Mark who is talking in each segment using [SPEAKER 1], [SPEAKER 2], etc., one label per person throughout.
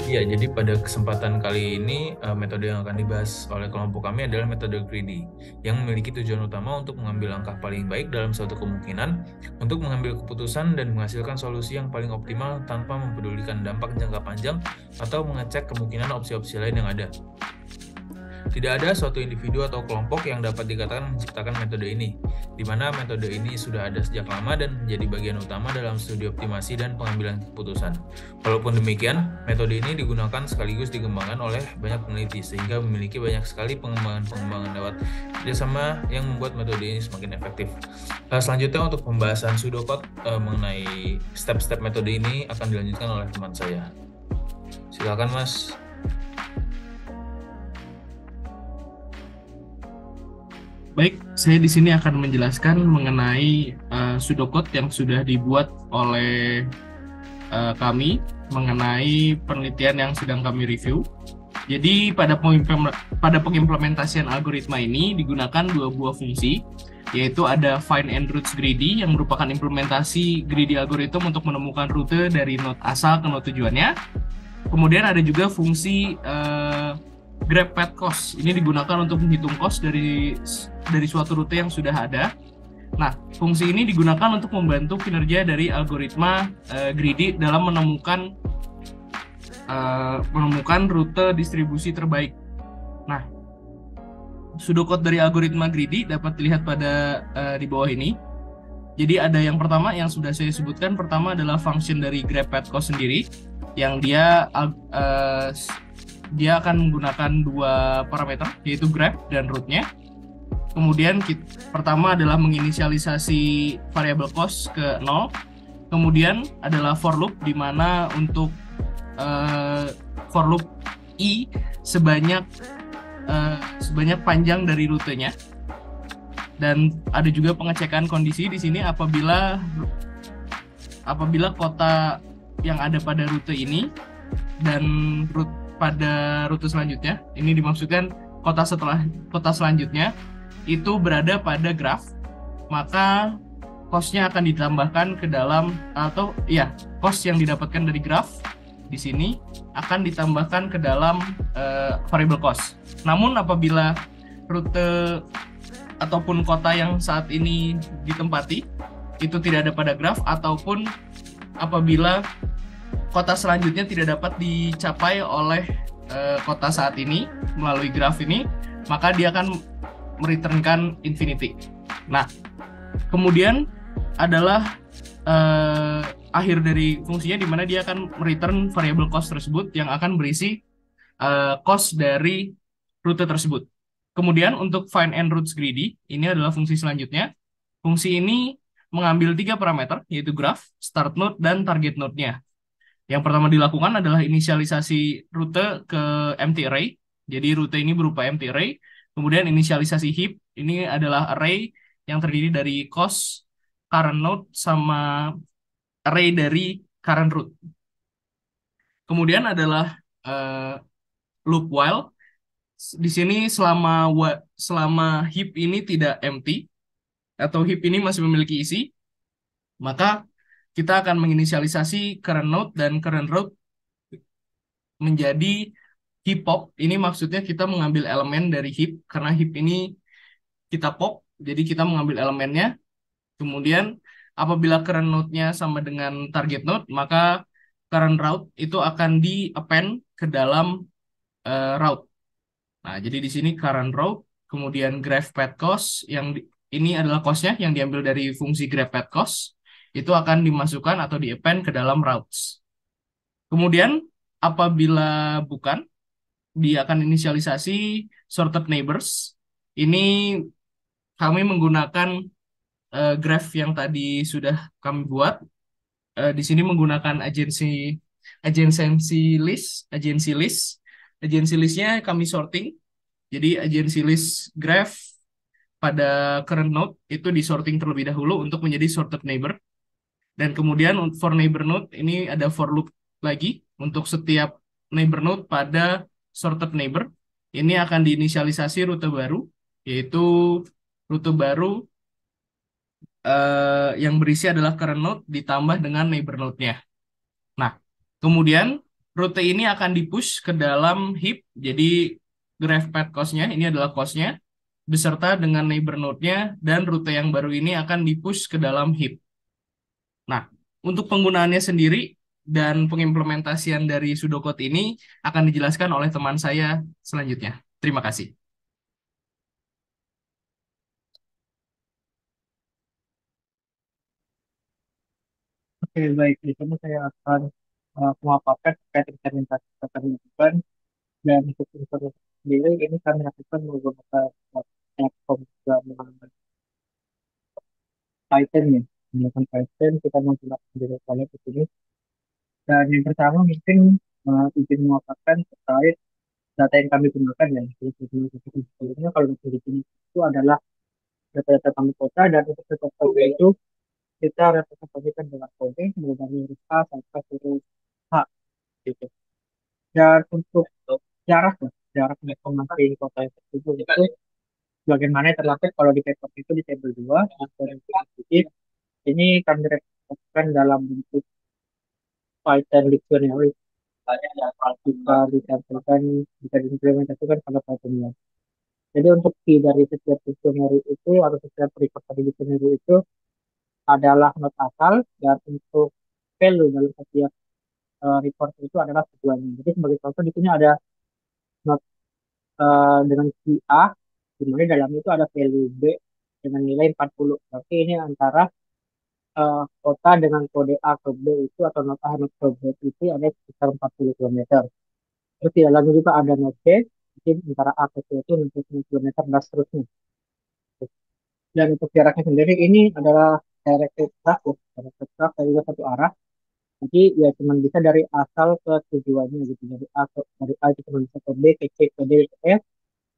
[SPEAKER 1] Iya, jadi pada kesempatan kali ini metode yang akan dibahas oleh kelompok kami adalah metode greedy yang memiliki tujuan utama untuk mengambil langkah paling baik dalam suatu kemungkinan untuk mengambil keputusan dan menghasilkan solusi yang paling optimal tanpa mempedulikan dampak jangka panjang atau mengecek kemungkinan opsi-opsi lain yang ada. Tidak ada suatu individu atau kelompok yang dapat dikatakan menciptakan metode ini, di mana metode ini sudah ada sejak lama dan menjadi bagian utama dalam studi optimasi dan pengambilan keputusan. Walaupun demikian, metode ini digunakan sekaligus dikembangkan oleh banyak peneliti, sehingga memiliki banyak sekali pengembangan-pengembangan lewat kerjasama yang membuat metode ini semakin efektif. Selanjutnya untuk pembahasan pseudocode mengenai step-step metode ini akan dilanjutkan oleh teman saya. Silakan Mas.
[SPEAKER 2] Baik, saya di sini akan menjelaskan mengenai pseudocode yang sudah dibuat oleh kami mengenai penelitian yang sedang kami review. Jadi pada pengimplementasian algoritma ini digunakan dua buah fungsi, yaitu ada find and routes greedy yang merupakan implementasi greedy algorithm untuk menemukan rute dari node asal ke node tujuannya. Kemudian ada juga fungsi grab path cost. Ini digunakan untuk menghitung cost dari suatu rute yang sudah ada. Nah, fungsi ini digunakan untuk membantu kinerja dari algoritma greedy dalam menemukan rute distribusi terbaik. Nah, pseudocode dari algoritma greedy dapat dilihat pada di bawah ini. Jadi ada yang pertama yang sudah saya sebutkan. Pertama adalah function dari grab path cost sendiri, yang dia akan menggunakan dua parameter, yaitu grab dan root-nya. Kemudian pertama adalah menginisialisasi variabel cost ke 0. Kemudian adalah for loop, di mana untuk for loop i sebanyak panjang dari rutenya. Dan ada juga pengecekan kondisi di sini apabila kota yang ada pada rute ini dan pada rute selanjutnya, ini dimaksudkan kota selanjutnya itu berada pada graf, maka cost-nya akan ditambahkan ke dalam, atau ya, cost yang didapatkan dari graf di sini akan ditambahkan ke dalam variable cost. Namun apabila rute ataupun kota yang saat ini ditempati itu tidak ada pada graf, ataupun apabila kota selanjutnya tidak dapat dicapai oleh kota saat ini melalui graf ini, maka dia akan mereturnkan infinity. Nah, kemudian adalah akhir dari fungsinya, di mana dia akan mereturn variable cost tersebut yang akan berisi cost dari rute tersebut. Kemudian untuk find and routes greedy, ini adalah fungsi selanjutnya. Fungsi ini mengambil 3 parameter, yaitu graph, start node, dan target node-nya. Yang pertama dilakukan adalah inisialisasi rute ke empty array. Jadi rute ini berupa empty array. Kemudian inisialisasi heap, ini adalah array yang terdiri dari cost, current node, sama array dari current root. Kemudian adalah loop while. Di sini selama heap ini tidak empty atau heap ini masih memiliki isi, maka kita akan menginisialisasi current node dan current root menjadi heap pop. Ini maksudnya kita mengambil elemen dari heap, karena heap ini kita pop, jadi kita mengambil elemennya. Kemudian apabila current node-nya sama dengan target node, maka current route itu akan di-append ke dalam route. Nah, jadi di sini current route, kemudian graph path cost, ini adalah cost-nya yang diambil dari fungsi graph path cost, itu akan dimasukkan atau di-append ke dalam routes. Kemudian apabila bukan, dia akan inisialisasi sorted neighbors. Ini kami menggunakan graph yang tadi sudah kami buat. Di sini menggunakan agency list. Agency listnya kami sorting. Jadi agency list graph pada current node itu disorting terlebih dahulu untuk menjadi sorted neighbor. Dan kemudian for neighbor node ini ada for loop lagi untuk setiap neighbor node pada sorted neighbor. Ini akan diinisialisasi rute baru, yaitu rute baru yang berisi adalah current node ditambah dengan neighbor node-nya. Nah, kemudian rute ini akan dipush ke dalam heap. Jadi graph path cost-nya ini adalah cost-nya beserta dengan neighbor node-nya, dan rute yang baru ini akan dipush ke dalam heap. Nah, untuk penggunaannya sendiri dan pengimplementasian dari pseudocode ini akan dijelaskan oleh teman saya selanjutnya. Terima kasih.
[SPEAKER 3] Oke, baik. Di sini saya akan memaparkan terkait implementasi yang kami lakukan. Dan untuk informasi sendiri, ini kami lakukan menggunakan platform juga Python ya. Menggunakan Python, kita menggunakan data collect di sini. Dan yang pertama mungkin izin memaparkan terkait data yang kami gunakan ya. Jadi sebelumnya kalau di sini itu adalah data-data kami kota, dan untuk data kota itu kita representasikan dengan kode mulai dari huruf A sampai huruf H gitu. Dan untuk jarak ya, jarak informasi kota tersebut itu bagaimana terlatih kalau di paper itu di table 2 dan titik ini kami representasikan dalam bentuk Python dictionary bisa bisa diimplementasikan pada Python. Jadi untuk key dari setiap dictionary itu atau setiap record dari dictionary itu adalah not asal, dan untuk value dalam setiap report itu adalah tujuannya. Jadi sebagai contoh di sini ada not dengan key A, di mana dalamnya itu ada value B dengan nilai 40. Berarti ini antara kota dengan kode A ke B itu atau not A not ke B itu ada sekitar 40 kilometer. Terus di dalamnya juga ada not C, jadi antara A ke C itu 60 kilometer dan seterusnya. Dan untuk jaraknya sendiri ini adalah directed track, ya. Directed track dari juga satu arah. Jadi ya cuma bisa dari asal ke tujuannya gitu. Dari A itu cuma bisa ke B, ke C, ke D, ke F,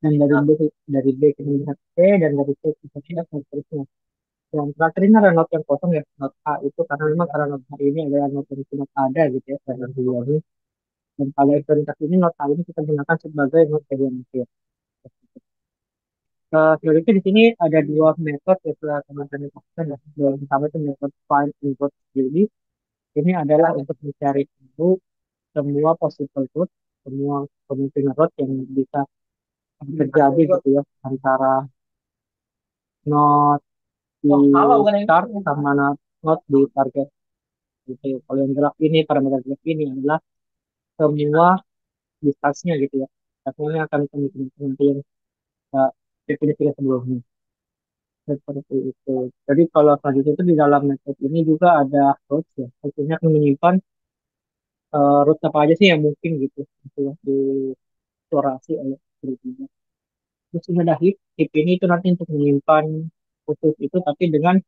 [SPEAKER 3] dan dari B cuma bisa ke C, dan dari C bisa ke F, dan seterusnya. Dan terakhir ini ada not yang kosong ya, not A itu karena memang karena not A ini adalah not yang cuma ada gitu ya pada tujuannya. Dan pada implementasi ini not A ini kita gunakan sebagai not elementir. Sebenarnya di sini ada dua metode yaitu teman-teman lakukan ya. Yang pertama itu metode find input. Jadi ini adalah untuk mencari tahu semua possible route, semua kemungkinan route yang bisa terjadi gitu ya antara node di start sama node di target gitu. Kalau yang graf ini, parameter graf ini adalah semua distansinya gitu ya. Artinya akan kemungkinan nanti yang uh, definisi sebelumnya. Seperti itu. Jadi kalau selanjutnya itu di dalam metode ini juga ada root ya. Tentunya akan menyimpan root apa aja sih yang mungkin gitu ya, di eksplorasi oleh dirinya. Terus ini ada heap. Heap ini itu nanti untuk menyimpan khusus itu tapi dengan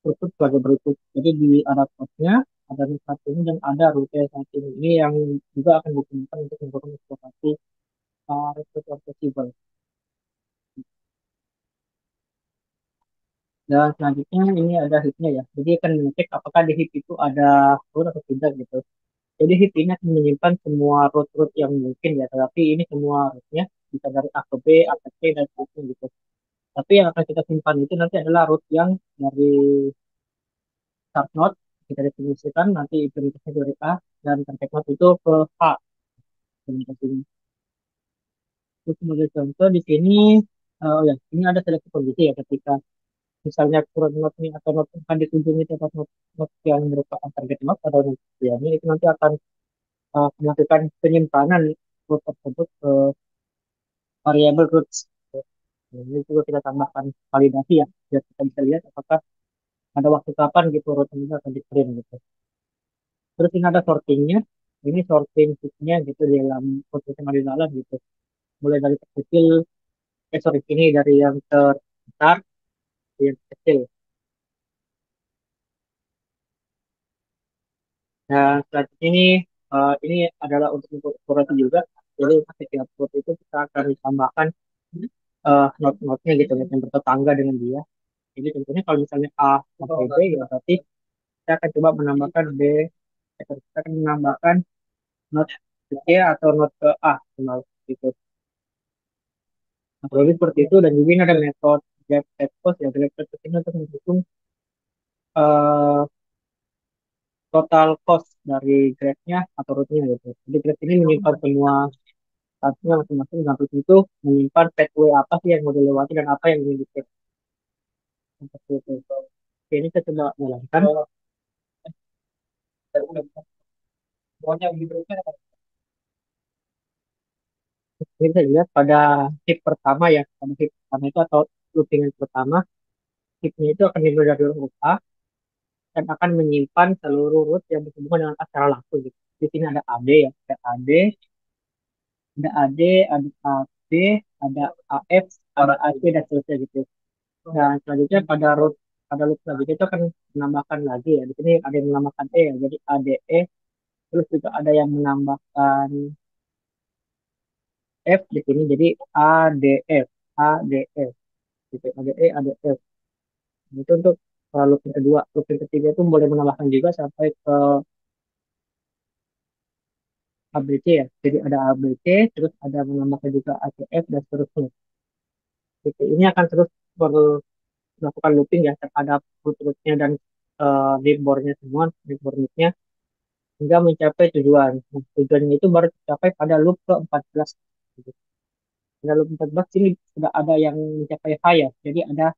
[SPEAKER 3] khusus sebagai berikut. Jadi di ada cost-nya, ada root satu ini, dan ada root satu ini yang juga akan digunakan untuk melakukan eksplorasi resource possible. Dan selanjutnya ini ada heap-nya ya. Jadi akan mengecek apakah di heap itu ada root atau tidak gitu. Jadi heap ini akan menyimpan semua root-root yang mungkin ya, tetapi ini semua rootnya bisa dari A ke B, A ke C, dan seterusnya gitu. Tapi yang akan kita simpan itu nanti adalah root yang dari start node, kita definisikan nanti implementasi dari A, dan target node itu ke H implementasinya. Terus sebagai contoh di sini, ya ini ada seleksi kondisi ya ketika misalnya current node ini atau node yang akan dikunjungi tempat node, node yang merupakan target node atau node ini itu nanti akan melakukan penyimpanan root tersebut ke variable roots. Nah, ini juga kita tambahkan validasi ya, biar kita bisa lihat apakah ada waktu kapan gitu root ini akan di-print gitu. Terus ini ada sortingnya, ini sorting sheetnya gitu di dalam proses yang ada di dalam gitu. Mulai dari terkecil, sorry, ini dari yang terbesar ke yang kecil. Nah, selanjutnya ini adalah untuk ukuran juga. Jadi untuk setiap root itu kita akan tambahkan node-node-nya gitu yang bertetangga dengan dia. Jadi contohnya kalau misalnya A sampai B ya berarti kita akan coba menambahkan B, kita akan menambahkan not ke C atau not ke A kenal gitu. Nah, kalau seperti itu, dan juga ini ada metode get set cost ya, get set cost ini untuk menghitung eh, total cost dari grade-nya atau root-nya gitu. Jadi grade ini menyimpan semua satunya masing-masing dan root itu menyimpan pathway apa sih yang mau dilewati dan apa yang ingin di seperti itu. Oke, ini kita coba jalankan. Ini bisa dilihat pada hip pertama ya, pada hip pertama itu atau looping yang pertama, hipnya itu akan dimulai dari huruf A dan akan menyimpan seluruh root yang berhubungan dengan A secara langsung gitu. Di sini ada AD ya, ada AD, ada AD, ada AB, ada AF, ada AC dan seterusnya gitu. Dan selanjutnya pada loop selanjutnya itu akan menambahkan lagi ya. Di sini ada yang menambahkan E ya, jadi ADE. Terus juga ada yang menambahkan F di sini, jadi ADF, ADF, gitu. ADE, ADF. Itu untuk loop yang kedua. Loop yang ketiga itu boleh menambahkan juga sampai ke ABC ya. Jadi ada ABC, terus ada menambahkan juga ACF dan seterusnya. Gitu. Ini akan terus melakukan looping ya terhadap root-rootnya dan neighbor-nya semua, neighbor-nya hingga mencapai tujuan. Nah, tujuannya itu baru tercapai pada loop ke-14. Gitu. Pada loop 14 ini sudah ada yang mencapai H ya. Jadi ada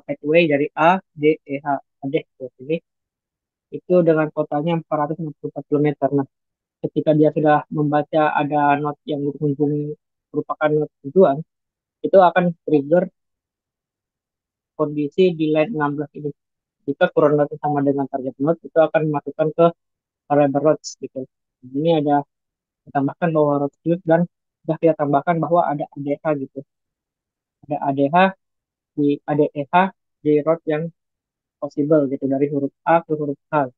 [SPEAKER 3] pathway dari A, D, E, H, A, D. Gitu. Jadi itu dengan totalnya 464 kilometer. Nah, ketika dia sudah membaca ada not yang menghubungi merupakan not tujuan, itu akan trigger kondisi di line 16 ini. Jika kurang lebih sama dengan target node, itu akan masukkan ke variable routes gitu. Ini ada ditambahkan bahwa route split dan sudah kita tambahkan bahwa ada ADH gitu. Ada ADH di ADEH di route yang possible gitu dari huruf A ke huruf H.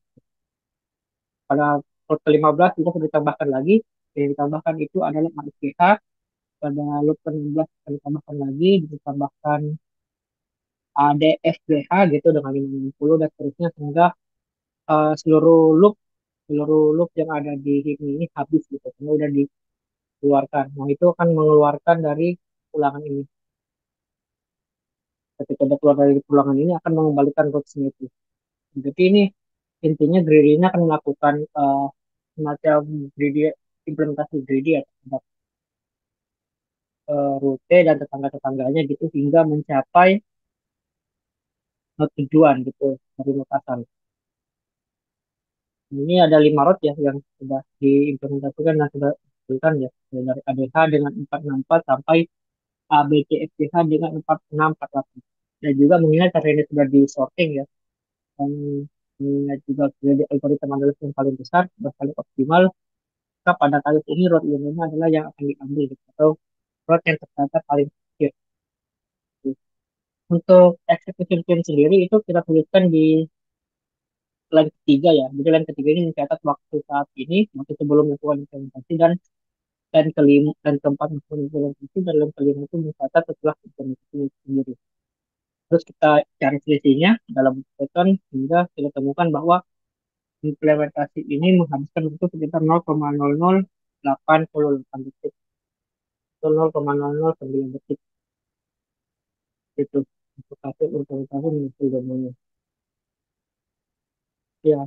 [SPEAKER 3] Pada route ke-15 juga sudah ditambahkan lagi. Yang ditambahkan itu adalah ASGH. Pada loop ke-16 akan ditambahkan lagi, ditambahkan ADFGH gitu dengan 50 dan seterusnya sehingga seluruh loop yang ada di ini habis gitu karena udah dikeluarkan. Nah, itu akan mengeluarkan dari ulangan ini. Ketika dia keluar dari ulangan ini akan mengembalikan rootsnya itu. Jadi ini intinya greedy ini akan melakukan semacam greedy implementasi greedy ya terhadap rute dan tetangga-tetangganya gitu hingga mencapai tujuan gitu dari node asal. Ini ada 5 route ya yang sudah diimplementasikan dan sudah dihasilkan ya. Dari ADH dengan 464 sampai ABCFDH dengan 4648. Dan juga mengingat karena ini sudah di sorting ya, dan mengingat juga dari algoritma analis yang paling besar dan paling optimal, maka pada kali ini road ini adalah yang akan diambil gitu, atau road yang ternyata paling kecil. Untuk execution plan sendiri itu kita tuliskan di line ketiga ya. Jadi line ketiga ini mencatat waktu saat ini, waktu sebelum melakukan implementasi dan kelima dan keempat melakukan implementasi dan yang kelima itu mencatat setelah implementasi sendiri. Terus kita cari selisihnya dalam Python hingga kita temukan bahwa implementasi ini menghabiskan waktu sekitar 0,0088 detik atau 0,009 detik itu untuk satu implementasi mengisi domainnya. Ya,